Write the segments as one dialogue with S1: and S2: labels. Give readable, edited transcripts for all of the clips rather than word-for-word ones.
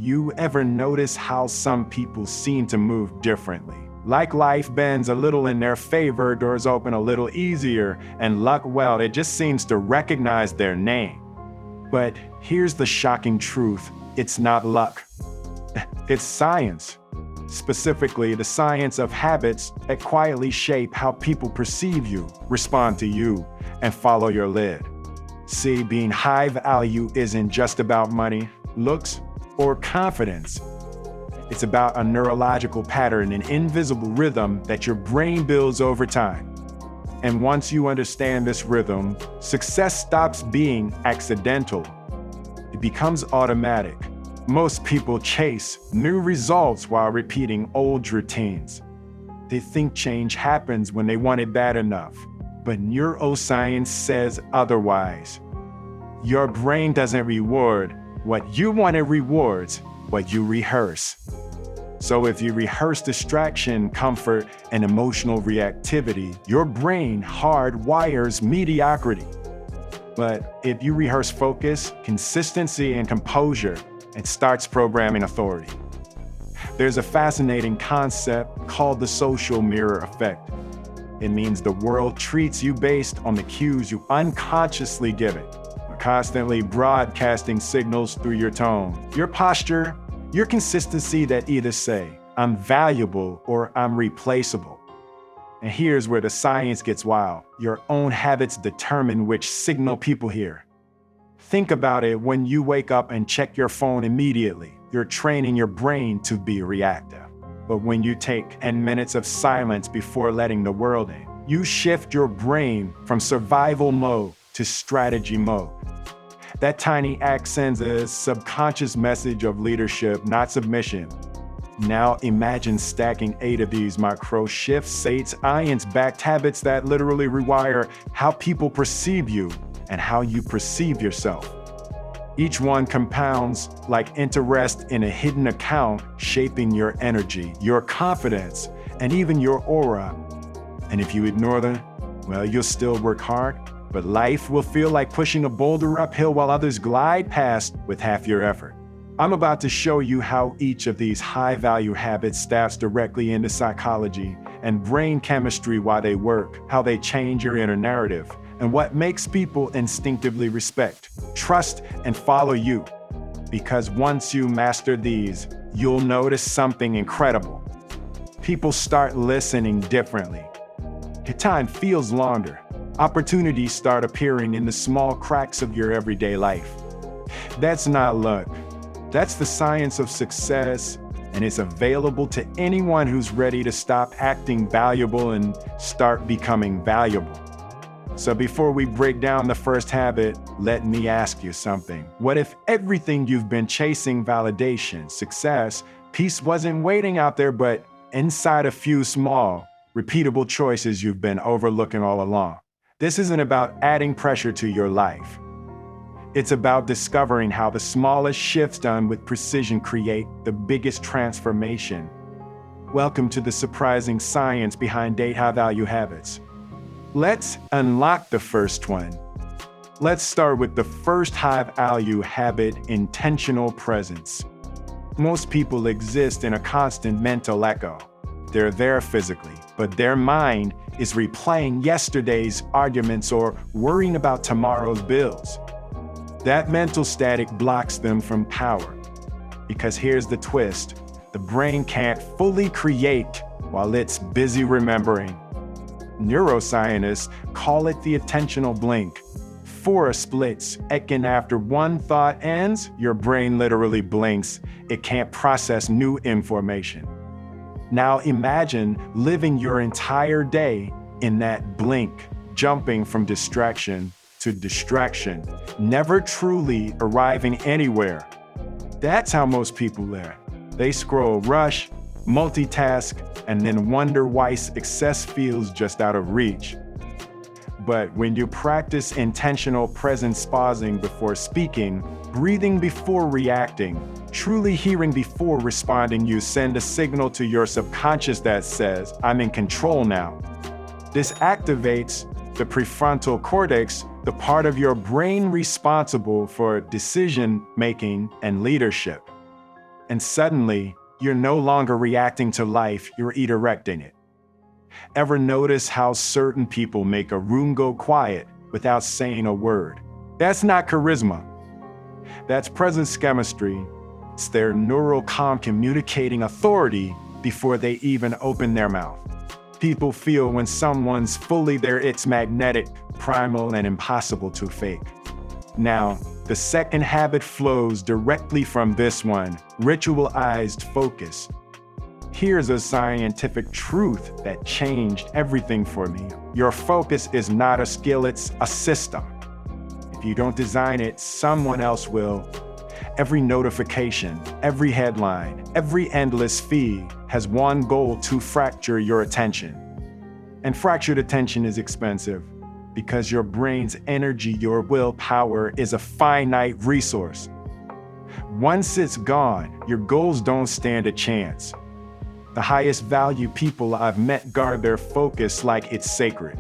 S1: You ever notice how some people seem to move differently? Like life bends a little in their favor, doors open a little easier, and luck, well, it just seems to recognize their name. But here's the shocking truth. It's not luck. It's science. Specifically, the science of habits that quietly shape how people perceive you, respond to you, and follow your lead. See, being high value isn't just about money, looks, or confidence. It's about a neurological pattern, an invisible rhythm that your brain builds over time. And once you understand this rhythm, success stops being accidental. It becomes automatic. Most people chase new results while repeating old routines. They think change happens when they want it bad enough. But neuroscience says otherwise. Your brain doesn't reward what you want, it rewards what you rehearse. So if you rehearse distraction, comfort, and emotional reactivity, your brain hardwires mediocrity. But if you rehearse focus, consistency, and composure, it starts programming authority. There's a fascinating concept called the social mirror effect. It means the world treats you based on the cues you unconsciously give it, constantly broadcasting signals through your tone, your posture, your consistency that either say, I'm valuable or I'm replaceable. And here's where the science gets wild. Your own habits determine which signal people hear. Think about it. When you wake up and check your phone immediately, you're training your brain to be reactive. But when you take 10 minutes of silence before letting the world in, you shift your brain from survival mode to strategy mode. That tiny act sends a subconscious message of leadership, not submission. Now imagine stacking 8 of these micro shifts, 8 science-backed habits that literally rewire how people perceive you and how you perceive yourself. Each one compounds like interest in a hidden account, shaping your energy, your confidence, and even your aura. And if you ignore them, well, you'll still work hard, but life will feel like pushing a boulder uphill while others glide past with half your effort. I'm about to show you how each of these high-value habits taps directly into psychology and brain chemistry, why they work, how they change your inner narrative, and what makes people instinctively respect, trust, and follow you. Because once you master these, you'll notice something incredible. People start listening differently. Your time feels longer. Opportunities start appearing in the small cracks of your everyday life. That's not luck. That's the science of success, and it's available to anyone who's ready to stop acting valuable and start becoming valuable. So before we break down the first habit, let me ask you something. What if everything you've been chasing, validation, success, peace, wasn't waiting out there, but inside a few small, repeatable choices you've been overlooking all along? This isn't about adding pressure to your life. It's about discovering how the smallest shifts done with precision create the biggest transformation. Welcome to the surprising science behind 8 high-value habits. Let's unlock the first one. Let's start with the first high-value habit, intentional presence. Most people exist in a constant mental echo. They're there physically, but their mind is replaying yesterday's arguments or worrying about tomorrow's bills. That mental static blocks them from power. Because here's the twist: the brain can't fully create while it's busy remembering. Neuroscientists call it the attentional blink. For a split second after one thought ends, your brain literally blinks. It can't process new information. Now imagine living your entire day in that blink, jumping from distraction to distraction, never truly arriving anywhere. That's how most people live. They scroll, rush, multitask, and then wonder why success feels just out of reach. But when you practice intentional presence, pausing before speaking, breathing before reacting, truly hearing before responding, you send a signal to your subconscious that says, I'm in control now. This activates the prefrontal cortex, the part of your brain responsible for decision-making and leadership. And suddenly, you're no longer reacting to life, you're redirecting it. Ever notice how certain people make a room go quiet without saying a word? That's not charisma. That's presence chemistry. It's their neural communicating authority before they even open their mouth. People feel when someone's fully there, it's magnetic, primal, and impossible to fake. Now, the second habit flows directly from this one, ritualized focus. Here's a scientific truth that changed everything for me. Your focus is not a skill, it's a system. If you don't design it, someone else will. Every notification, every headline, every endless feed has one goal: to fracture your attention. And fractured attention is expensive because your brain's energy, your willpower, is a finite resource. Once it's gone, your goals don't stand a chance. The highest value people I've met guard their focus like it's sacred.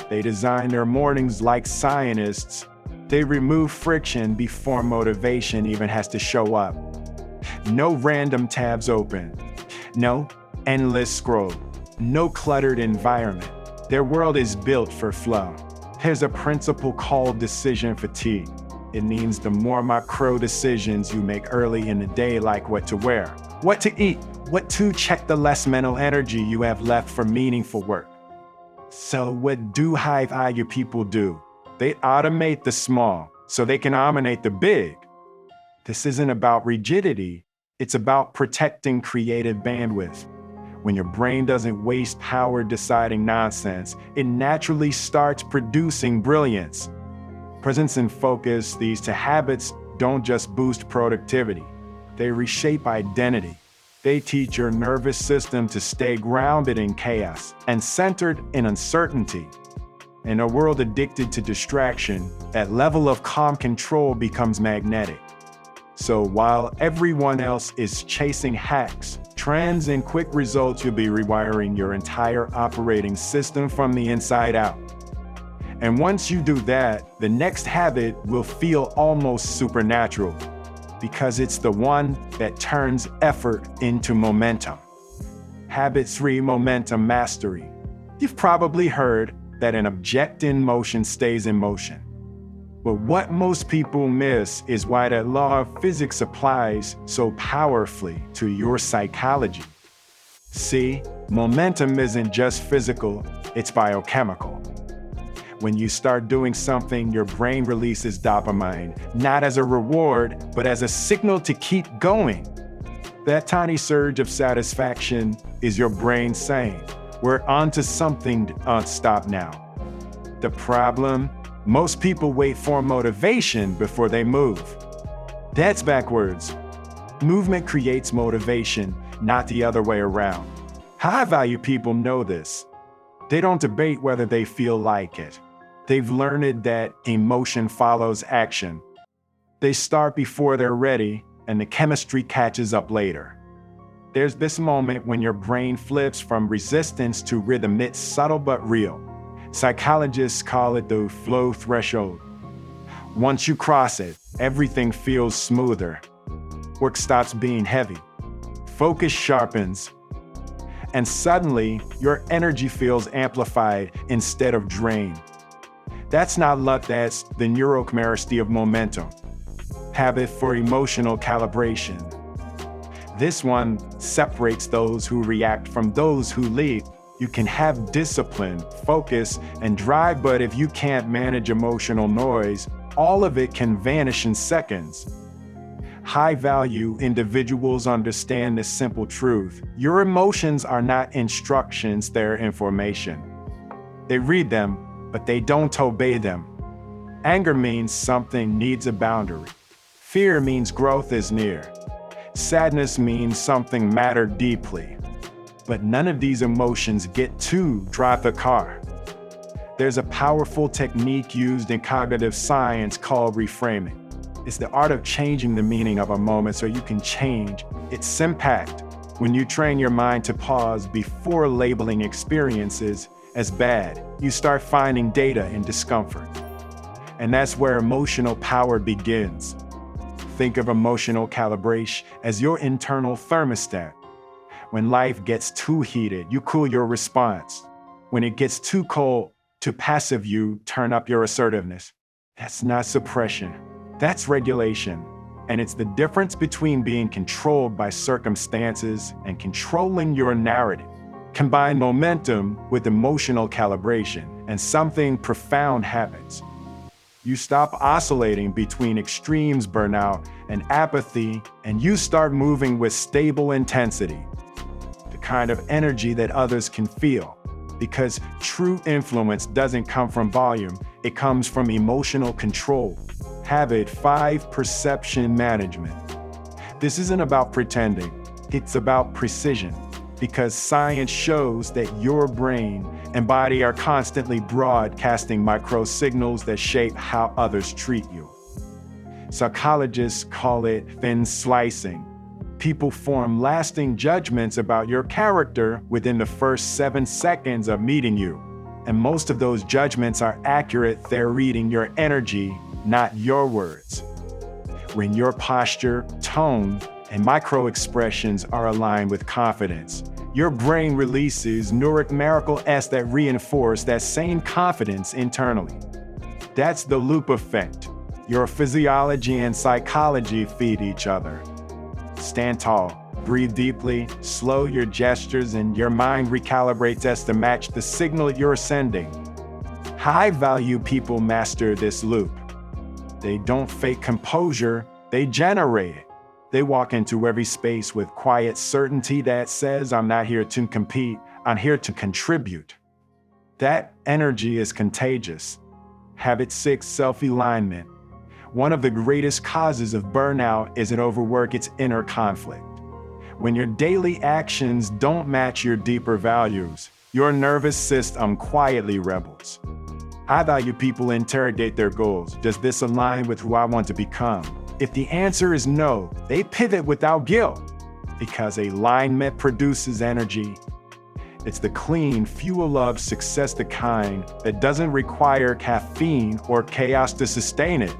S1: They design their mornings like scientists. They remove friction before motivation even has to show up. No random tabs open. No endless scroll. No cluttered environment. Their world is built for flow. There's a principle called decision fatigue. It means the more micro decisions you make early in the day, like what to wear, what to eat, what to check, the less mental energy you have left for meaningful work. So what do high-value people do? They automate the small so they can dominate the big. This isn't about rigidity. It's about protecting creative bandwidth. When your brain doesn't waste power deciding nonsense, it naturally starts producing brilliance. Presence and focus, these two habits, don't just boost productivity. They reshape identity. They teach your nervous system to stay grounded in chaos and centered in uncertainty. In a world addicted to distraction, that level of calm control becomes magnetic. So while everyone else is chasing hacks, trends, and quick results, you'll be rewiring your entire operating system from the inside out. And once you do that, the next habit will feel almost supernatural, because it's the one that turns effort into momentum. Habit 3, momentum mastery. You've probably heard that an object in motion stays in motion. But what most people miss is why that law of physics applies so powerfully to your psychology. See, momentum isn't just physical, it's biochemical. When you start doing something, your brain releases dopamine, not as a reward, but as a signal to keep going. That tiny surge of satisfaction is your brain saying, we're onto something, stop now. The problem? Most people wait for motivation before they move. That's backwards. Movement creates motivation, not the other way around. High-value people know this. They don't debate whether they feel like it. They've learned that emotion follows action. They start before they're ready, and the chemistry catches up later. There's this moment when your brain flips from resistance to rhythm. It's subtle but real. Psychologists call it the flow threshold. Once you cross it, everything feels smoother. Work stops being heavy. Focus sharpens. And suddenly, your energy feels amplified instead of drained. That's not luck, that's the neurochemistry of momentum. Habit for emotional calibration. This one separates those who react from those who lead. You can have discipline, focus, and drive, but if you can't manage emotional noise, all of it can vanish in seconds. High-value individuals understand this simple truth. Your emotions are not instructions, they're information. They read them, but they don't obey them. Anger means something needs a boundary. Fear means growth is near. Sadness means something mattered deeply. But none of these emotions get to drive the car. There's a powerful technique used in cognitive science called reframing. It's the art of changing the meaning of a moment so you can change its impact. When you train your mind to pause before labeling experiences as bad, you start finding data in discomfort. And that's where emotional power begins. Think of emotional calibration as your internal thermostat. When life gets too heated, you cool your response. When it gets too cold, to passive, you turn up your assertiveness. That's not suppression, that's regulation. And it's the difference between being controlled by circumstances and controlling your narrative. Combine momentum with emotional calibration, and something profound happens. You stop oscillating between extremes, burnout and apathy, and you start moving with stable intensity, the kind of energy that others can feel. Because true influence doesn't come from volume, it comes from emotional control. Habit 5: perception management. This isn't about pretending, it's about precision. Because science shows that your brain and body are constantly broadcasting micro signals that shape how others treat you. Psychologists call it thin slicing. People form lasting judgments about your character within the first 7 seconds of meeting you. And most of those judgments are accurate. They're reading your energy, not your words. When your posture, tone, and micro-expressions are aligned with confidence, your brain releases neurochemicals that reinforce that same confidence internally. That's the loop effect. Your physiology and psychology feed each other. Stand tall, breathe deeply, slow your gestures, and your mind recalibrates as to match the signal you're sending. High-value people master this loop. They don't fake composure, they generate it. They walk into every space with quiet certainty that says, I'm not here to compete, I'm here to contribute. That energy is contagious. Habit 6: self-alignment. One of the greatest causes of burnout isn't overwork, it's inner conflict. When your daily actions don't match your deeper values, your nervous system quietly rebels. High-value people interrogate their goals. Does this align with who I want to become? If the answer is no, they pivot without guilt, because alignment produces energy. It's the clean fuel of success, the kind that doesn't require caffeine or chaos to sustain it.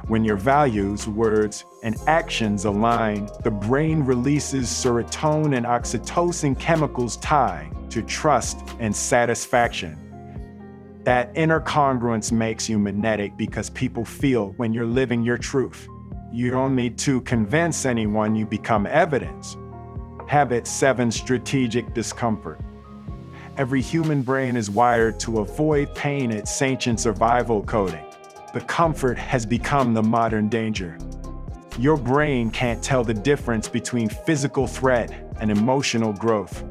S1: When your values, words, and actions align, the brain releases serotonin and oxytocin, chemicals tied to trust and satisfaction. That inner congruence makes you magnetic because people feel when you're living your truth. You don't need to convince anyone, you become evidence. Habit 7: strategic discomfort. Every human brain is wired to avoid pain, it's ancient survival coding. But comfort has become the modern danger. Your brain can't tell the difference between physical threat and emotional growth.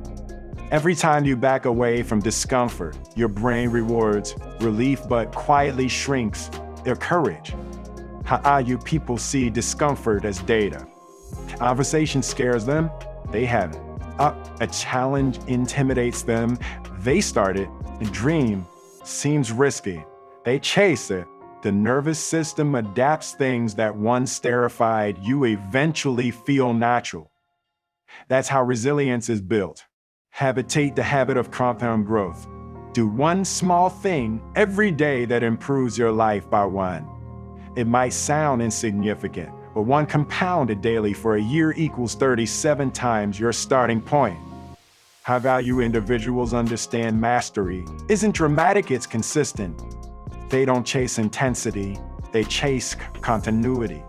S1: Every time you back away from discomfort, your brain rewards relief but quietly shrinks their courage. How you people see discomfort as data. Conversation scares them, they have it. A challenge intimidates them, they start it. A dream seems risky, they chase it. The nervous system adapts. Things that once terrified you eventually feel natural. That's how resilience is built. Habitate the habit of compound growth. Do one small thing every day that improves your life by 1. It might sound insignificant, but 1 compounded daily for a year equals 37 times your starting point. High-value individuals understand mastery isn't dramatic, it's consistent. They don't chase intensity, they chase continuity.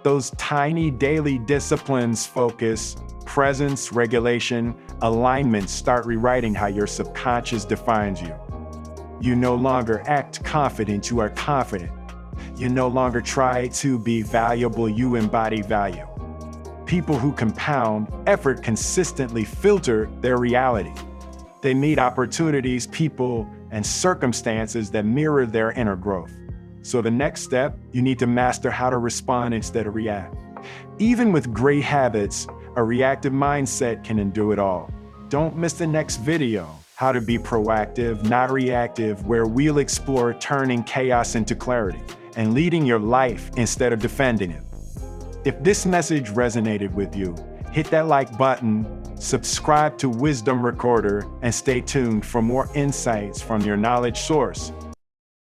S1: Those tiny daily disciplines, focus, presence, regulation, alignment, start rewriting how your subconscious defines you. You no longer act confident, you are confident. You no longer try to be valuable, you embody value. People who compound effort consistently filter their reality. They meet opportunities, people, and circumstances that mirror their inner growth. So the next step, you need to master how to respond instead of react. Even with great habits, a reactive mindset can undo it all. Don't miss the next video, how to be proactive, not reactive, where we'll explore turning chaos into clarity and leading your life instead of defending it. If this message resonated with you, hit that like button, subscribe to Wisdom Recorder, and stay tuned for more insights from your knowledge source.